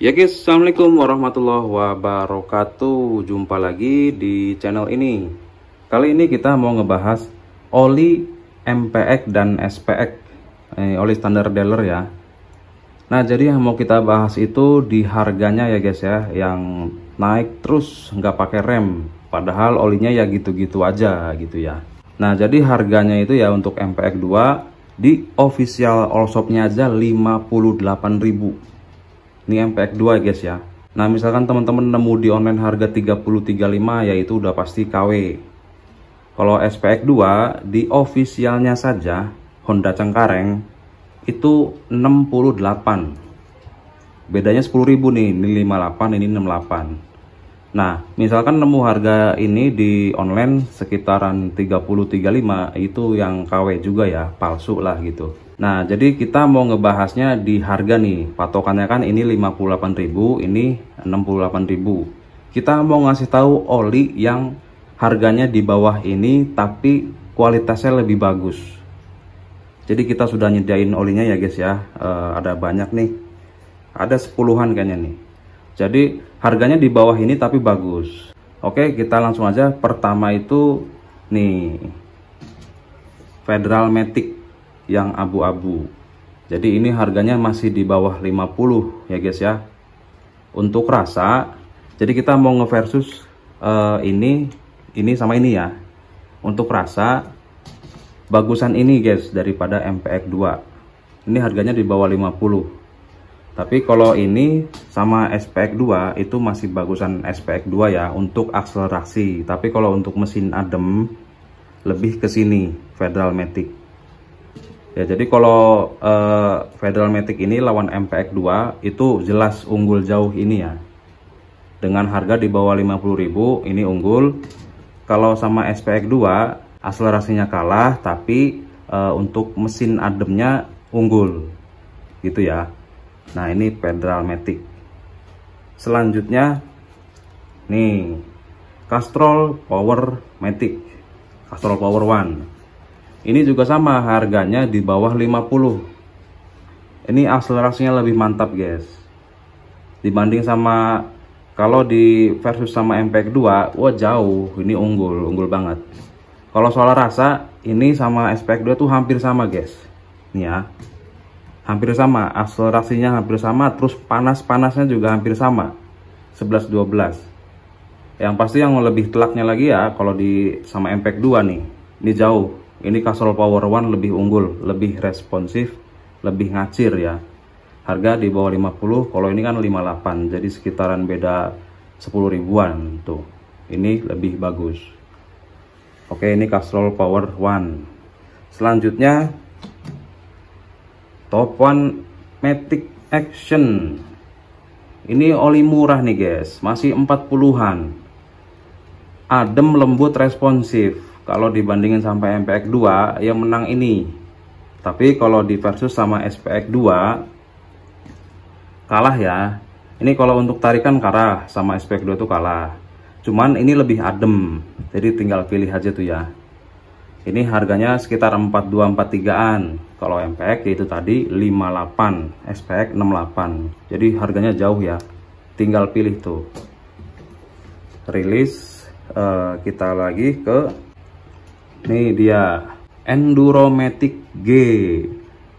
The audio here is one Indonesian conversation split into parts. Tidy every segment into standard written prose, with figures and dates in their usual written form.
Ya guys, assalamualaikum warahmatullahi wabarakatuh. Jumpa lagi di channel ini. Kali ini kita mau ngebahas oli MPX dan SPX, oli standar dealer ya. Nah, jadi yang mau kita bahas itu di harganya ya guys ya, yang naik terus nggak pakai rem, padahal olinya ya gitu-gitu aja gitu ya. Nah, jadi harganya itu ya untuk MPX 2 di official all shopnya aja 58.000. Ini MPX 2 guys ya. Nah, misalkan teman-teman nemu di online harga 30-35 ya itu udah pasti KW. Kalau SPX 2 di officialnya saja Honda Cengkareng itu 68. Bedanya 10.000 nih, ini 58, ini 68. Nah, misalkan nemu harga ini di online sekitaran 30-35 itu yang KW juga ya, palsu lah gitu. Nah, jadi kita mau ngebahasnya di harga nih. Patokannya kan ini 58.000, ini 68.000. Kita mau ngasih tahu oli yang harganya di bawah ini tapi kualitasnya lebih bagus. Jadi kita sudah nyediain olinya ya guys ya. Ada banyak nih. Ada 10-an kayaknya nih. Jadi harganya di bawah ini tapi bagus. Oke, kita langsung aja. Pertama itu nih Federal Matic yang abu-abu. Jadi ini harganya masih di bawah 50 ya guys ya. Untuk rasa, jadi kita mau ngeversus ini sama ini ya. Untuk rasa bagusan ini guys daripada MPX 2. Ini harganya di bawah 50. Tapi kalau ini sama SPX 2 itu masih bagusan SPX 2 ya untuk akselerasi. Tapi kalau untuk mesin adem lebih ke sini Federal Matic. Ya, jadi kalau Federal Matic ini lawan MPX 2 itu jelas unggul jauh ini ya. Dengan harga di bawah 50.000 ini unggul. Kalau sama SPX 2 akselerasinya kalah tapi untuk mesin ademnya unggul. Gitu ya. Nah, ini Federal Matic. Selanjutnya nih Castrol Power Matic. Castrol Power One. Ini juga sama harganya di bawah 50. Ini akselerasinya lebih mantap guys. Dibanding sama kalau di versus sama MPX 2, wah jauh, ini unggul banget. Kalau soal rasa, ini sama SPX 2 tuh hampir sama guys. Nih ya. Hampir sama, akselerasinya hampir sama, terus panas-panasnya juga hampir sama. 11-12. Yang pasti yang lebih telaknya lagi ya kalau di sama MPX 2 nih. Ini jauh. Ini Castrol Power One lebih unggul, lebih responsif, lebih ngacir ya. Harga di bawah 50, kalau ini kan 58, jadi sekitaran beda 10 ribuan tuh. Ini lebih bagus. Oke, ini Castrol Power One. Selanjutnya Top One Matic Action. Ini oli murah nih guys, masih 40-an. Adem, lembut, responsif. Kalau dibandingin sampai MPX 2 yang menang ini. Tapi kalau di versus sama SPX 2 kalah ya. Ini kalau untuk tarikan kalah, sama SPX 2 itu kalah. Cuman ini lebih adem. Jadi tinggal pilih aja tuh ya. Ini harganya sekitar 42-43an. Kalau MPX itu tadi 58, SPX 68. Jadi harganya jauh ya. Tinggal pilih tuh. Rilis kita lagi ke nih dia Enduro Matic G.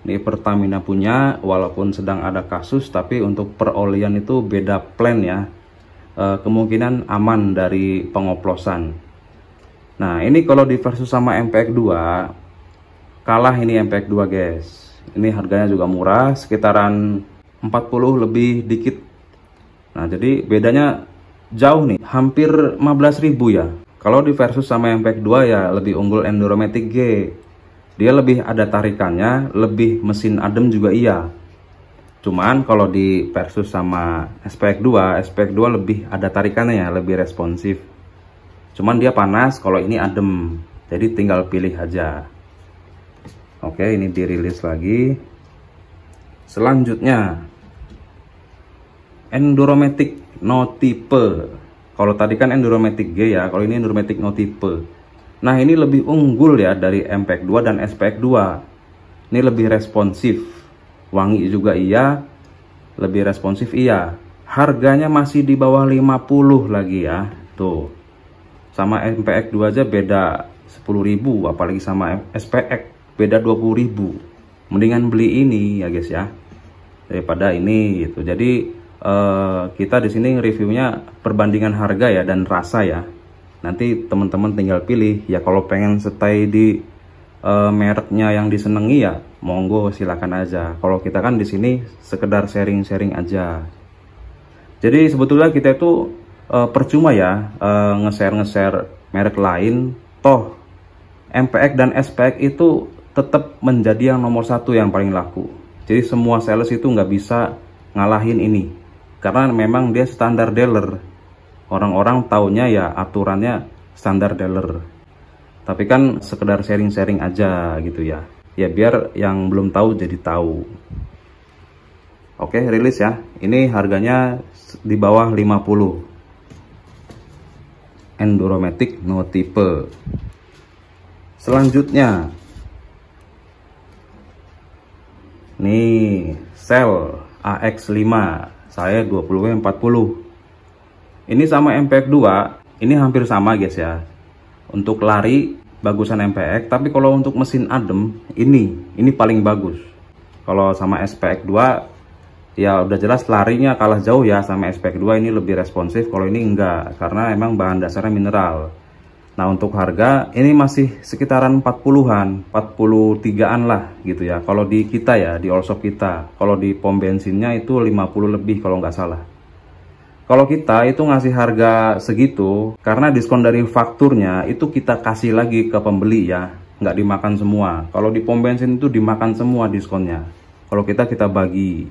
Ini Pertamina punya, walaupun sedang ada kasus tapi untuk perolian itu beda plan ya. Kemungkinan aman dari pengoplosan. Nah, ini kalau di versus sama MPX 2 kalah ini MPX 2 guys. Ini harganya juga murah, sekitaran 40 lebih dikit. Nah, jadi bedanya jauh nih, hampir 15.000 ya. Kalau di versus sama MPX 2 ya lebih unggul Enduro Matic G. Dia lebih ada tarikannya, lebih mesin adem juga iya. Cuman kalau di versus sama SPX 2 lebih ada tarikannya ya, lebih responsif. Cuman dia panas, kalau ini adem. Jadi tinggal pilih aja. Oke, ini dirilis lagi. Selanjutnya Enduro Matic No Type. Kalau tadi kan Enduro Matic G ya, kalau ini Enduro Matic No Type. Nah, ini lebih unggul ya dari MPX 2 dan SPX 2. Ini lebih responsif. Wangi juga iya, lebih responsif iya. harganya masih di bawah 50 lagi ya. Tuh, sama MPX 2 aja beda 10.000, apalagi sama SPX beda 20.000. Mendingan beli ini ya guys ya, daripada ini gitu. Jadi kita di sini reviewnya perbandingan harga ya dan rasa ya. Nanti teman-teman tinggal pilih ya, kalau pengen stay di mereknya yang disenangi ya monggo silakan aja. Kalau kita kan di sini sekedar sharing-sharing aja. Jadi sebetulnya kita itu percuma ya nge-share merek lain, toh MPX dan SPX itu tetap menjadi yang nomor satu yang paling laku. Jadi semua sales itu nggak bisa ngalahin ini, karena memang dia standar dealer. Orang-orang taunya ya aturannya standar dealer. Tapi kan sekedar sharing-sharing aja gitu ya. Ya biar yang belum tahu jadi tahu. Oke, rilis ya. Ini harganya di bawah 50. Enduromatic no tipe. Selanjutnya nih, Cell AX5. Saya 20W40. Ini sama MPX 2, ini hampir sama guys ya. Untuk lari bagusan MPX, tapi kalau untuk mesin adem ini paling bagus. Kalau sama SPX 2 ya udah jelas larinya kalah jauh ya sama SPX 2, ini lebih responsif. Kalau ini enggak, karena emang bahan dasarnya mineral. Nah untuk harga ini masih sekitaran 40-an, 43-an lah gitu ya. Kalau di kita ya, di all shop kita. Kalau di pom bensinnya itu 50 lebih kalau nggak salah. Kalau kita itu ngasih harga segitu karena diskon dari fakturnya itu kita kasih lagi ke pembeli ya, nggak dimakan semua. Kalau di pom bensin itu dimakan semua diskonnya. Kalau kita bagi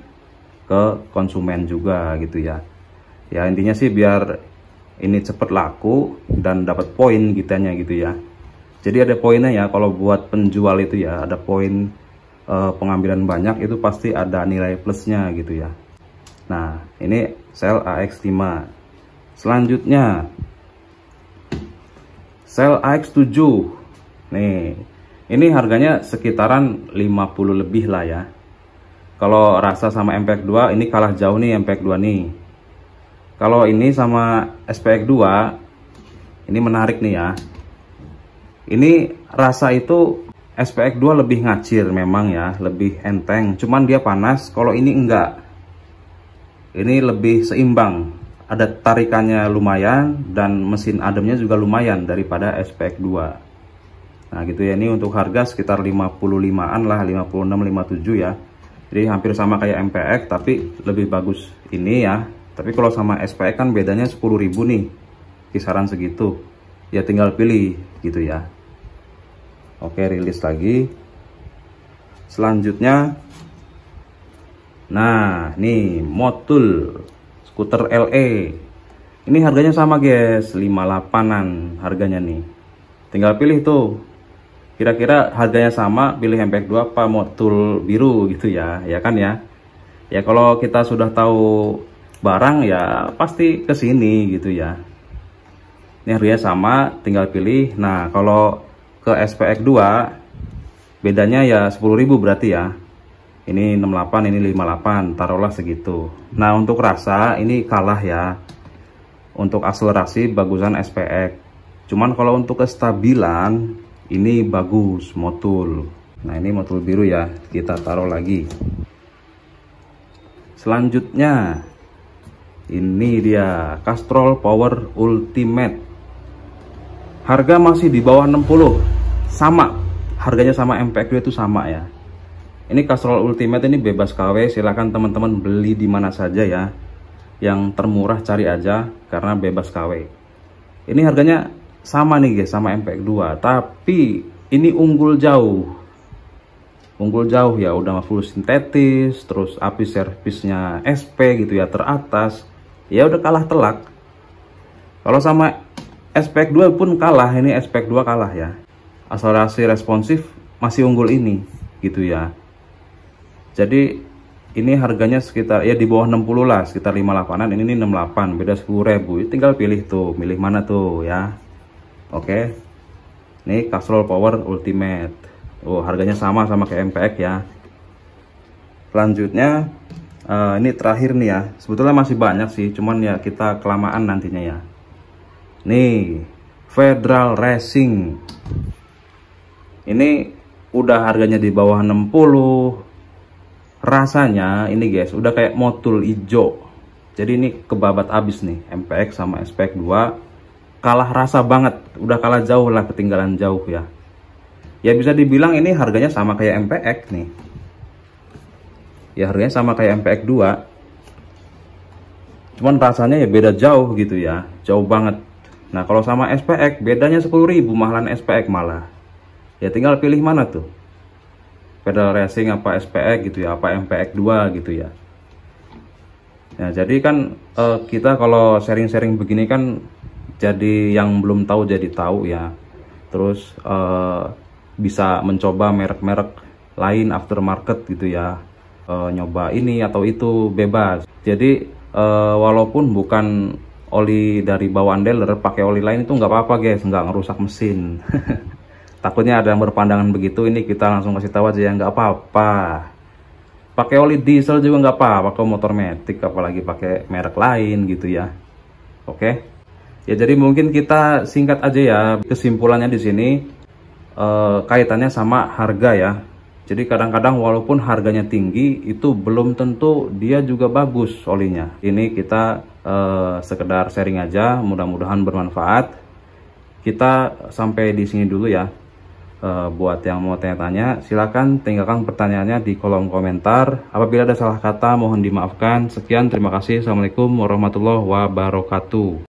ke konsumen juga gitu ya. Ya intinya sih biar ini cepet laku dan dapat poin kitanya gitu ya. Jadi ada poinnya ya, kalau buat penjual itu ya ada poin pengambilan banyak, itu pasti ada nilai plusnya gitu ya. Nah ini Cell AX5. Selanjutnya Cell AX7. Nih ini harganya sekitaran 50 lebih lah ya. Kalau rasa sama MPX 2 ini kalah jauh nih MPX 2 nih. Kalau ini sama SPX 2 ini menarik nih ya. Ini rasa itu SPX 2 lebih ngacir memang ya, lebih enteng, cuman dia panas. Kalau ini enggak, ini lebih seimbang, ada tarikannya lumayan dan mesin ademnya juga lumayan daripada SPX 2. Nah gitu ya. Ini untuk harga sekitar 55-an lah, 56, 57 ya. Jadi hampir sama kayak MPX tapi lebih bagus ini ya. Tapi kalau sama SPX kan bedanya 10.000 nih, kisaran segitu. Ya tinggal pilih gitu ya. Oke, rilis lagi. Selanjutnya, nah nih Motul skuter LE. Ini harganya sama guys, 58-an harganya nih. Tinggal pilih tuh, kira-kira harganya sama, pilih MPX 2 apa Motul biru gitu ya. Ya kan ya. Ya kalau kita sudah tahu barang ya pasti ke sini gitu ya. Ini harganya sama, tinggal pilih. Nah kalau ke SPX 2 bedanya ya 10.000 berarti ya. Ini 68, ini 58, taruhlah segitu. Nah untuk rasa ini kalah ya. Untuk akselerasi bagusan SPX. Cuman kalau untuk kestabilan ini bagus Motul. Nah ini Motul biru ya, kita taruh lagi. Selanjutnya ini dia Castrol Power Ultimate. Harga masih di bawah 60. Sama, harganya sama MPX 2 itu sama ya. Ini Castrol Ultimate ini bebas KW, silahkan teman-teman beli di mana saja ya. Yang termurah cari aja karena bebas KW. Ini harganya sama nih guys sama MPX 2, tapi ini unggul jauh. Unggul jauh ya, udah full sintetis, terus api servisnya SP gitu ya, teratas. Ya udah kalah telak. Kalau sama SPX 2 pun kalah, ini SPX 2 kalah ya. Akselerasi responsif masih unggul ini gitu ya. Jadi ini harganya sekitar ya di bawah 60 lah, sekitar 58-an. Ini 68, beda 10.000. Tinggal pilih tuh, milih mana tuh ya. Oke. Ini Castrol Power Ultimate. Oh, harganya sama kayak MPX ya. Selanjutnya Ini terakhir nih ya, sebetulnya masih banyak sih, cuman ya kita kelamaan nantinya ya. Nih, Federal Racing. Ini udah harganya di bawah 60. Rasanya ini guys, udah kayak motul hijau. Jadi ini kebabat abis nih, MPX sama SPX 2. Kalah rasa banget, udah kalah jauh lah, ketinggalan jauh ya. Ya bisa dibilang ini harganya sama kayak MPX nih. Ya harganya sama kayak MPX 2. Cuman rasanya ya beda jauh gitu ya, jauh banget. Nah kalau sama SPX bedanya 10.000 mahalan SPX malah. Ya tinggal pilih mana tuh, Federal Racing apa SPX gitu ya, apa MPX 2 gitu ya. Nah jadi kan kita kalau sharing-sharing begini kan jadi yang belum tahu jadi tahu ya. Terus bisa mencoba merek-merek lain aftermarket gitu ya, nyoba ini atau itu bebas. Jadi walaupun bukan oli dari bawaan dealer, pakai oli lain itu nggak apa-apa guys, nggak ngerusak mesin. Takutnya ada yang berpandangan begitu, ini kita langsung kasih tahu aja ya, nggak apa-apa. Pakai oli diesel juga nggak apa-apa, pakai motor metik, apalagi pakai merek lain gitu ya. Oke, ya jadi mungkin kita singkat aja ya kesimpulannya di sini, kaitannya sama harga ya. Jadi kadang-kadang walaupun harganya tinggi, itu belum tentu dia juga bagus olinya. Ini kita sekedar sharing aja, mudah-mudahan bermanfaat. Kita sampai di sini dulu ya. Buat yang mau tanya-tanya, silakan tinggalkan pertanyaannya di kolom komentar. Apabila ada salah kata mohon dimaafkan. Sekian, terima kasih. Assalamualaikum warahmatullahi wabarakatuh.